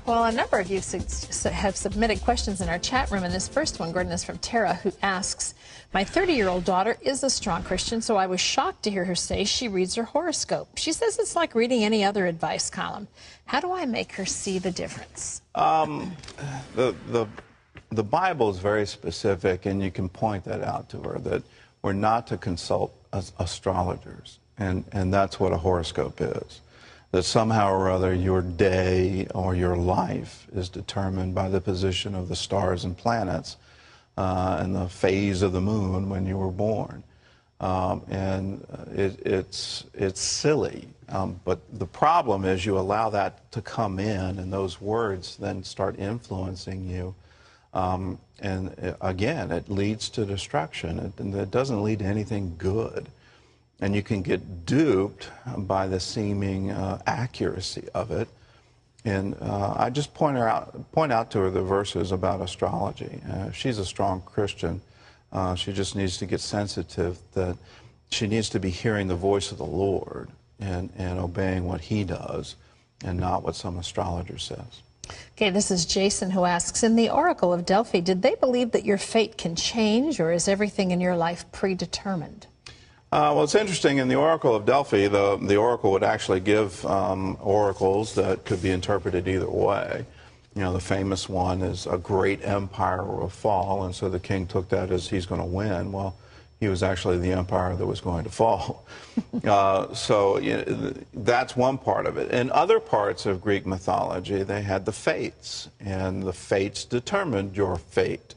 Well, a number of you have submitted questions in our chat room, and this first one, Gordon, is from Tara, who asks, my 30-year-old daughter is a strong Christian, so I was shocked to hear her say she reads her horoscope. She says it's like reading any other advice column. How do I make her see the difference? The Bible is very specific, and you can point that out to her, that we're not to consult astrologers, and that's what a horoscope is. That somehow or other your day or your life is determined by the position of the stars and planets and the phase of the moon when you were born. It's silly, but the problem is you allow that to come in, and those words then start influencing you. Again, it leads to destruction. It doesn't lead to anything good. And you can get duped by the seeming accuracy of it. And I just point out to her the verses about astrology. She's a strong Christian. She just needs to get sensitive that she needs to be hearing the voice of the Lord and obeying what He does and not what some astrologer says. Okay, this is Jason who asks, in the Oracle of Delphi, did they believe that your fate can change, or is everything in your life predetermined? Well, it's interesting. In the Oracle of Delphi, the oracle would actually give oracles that could be interpreted either way. You know, the famous one is a great empire will fall, and so the king took that as he's going to win. Well, he was actually the empire that was going to fall. So that's one part of it. In other parts of Greek mythology, they had the fates, and the fates determined your fate.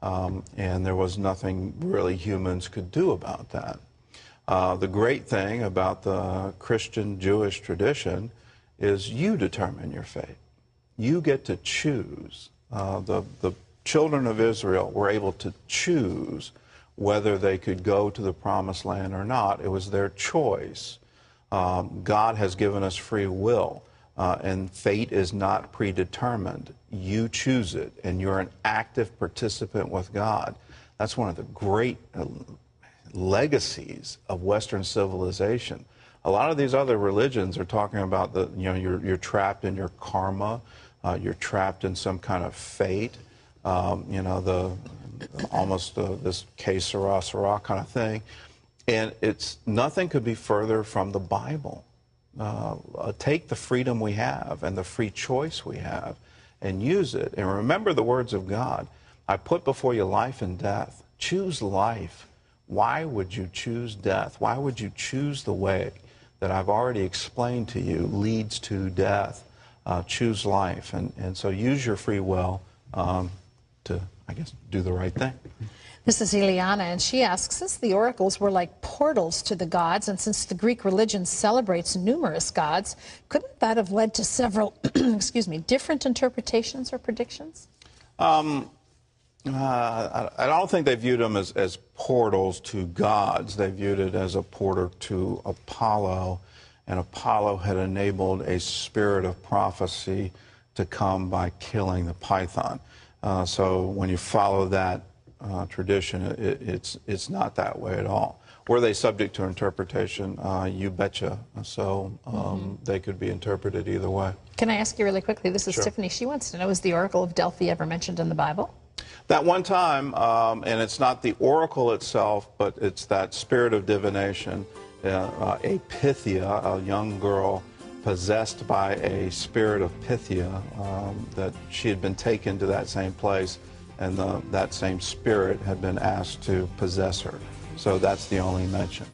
And there was nothing really humans could do about that. The great thing about the Christian Jewish tradition is you determine your fate. You get to choose. The children of Israel were able to choose whether they could go to the promised land or not. It was their choice. God has given us free will, and fate is not predetermined. You choose it, and you're an active participant with God. That's one of the great legacies of Western civilization. A lot of these other religions are talking about you're trapped in your karma, you're trapped in some kind of fate, this que sera, sera kind of thing. And nothing could be further from the Bible. Take the freedom we have and the free choice we have and use it. And remember the words of God. I put before you life and death. Choose life. Why would you choose death? Why would you choose the way that I've already explained to you leads to death? Choose life. And so use your free will to, I guess, do the right thing. This is Ileana, and she asks, since the oracles were like portals to the gods, and since the Greek religion celebrates numerous gods, couldn't that have led to several, different interpretations or predictions? I don't think they viewed them as portals to gods. They viewed it as a portal to Apollo, and Apollo had enabled a spirit of prophecy to come by killing the python. So when you follow that tradition, it's not that way at all. Were they subject to interpretation? You betcha. So they could be interpreted either way. Can I ask you really quickly? This is Sure. Tiffany. She wants to know, is the Oracle of Delphi ever mentioned in the Bible? That one time, and it's not the oracle itself, but it's that spirit of divination, a Pythia, a young girl possessed by a spirit of Pythia, that she had been taken to that same place, and that same spirit had been asked to possess her. So that's the only mention.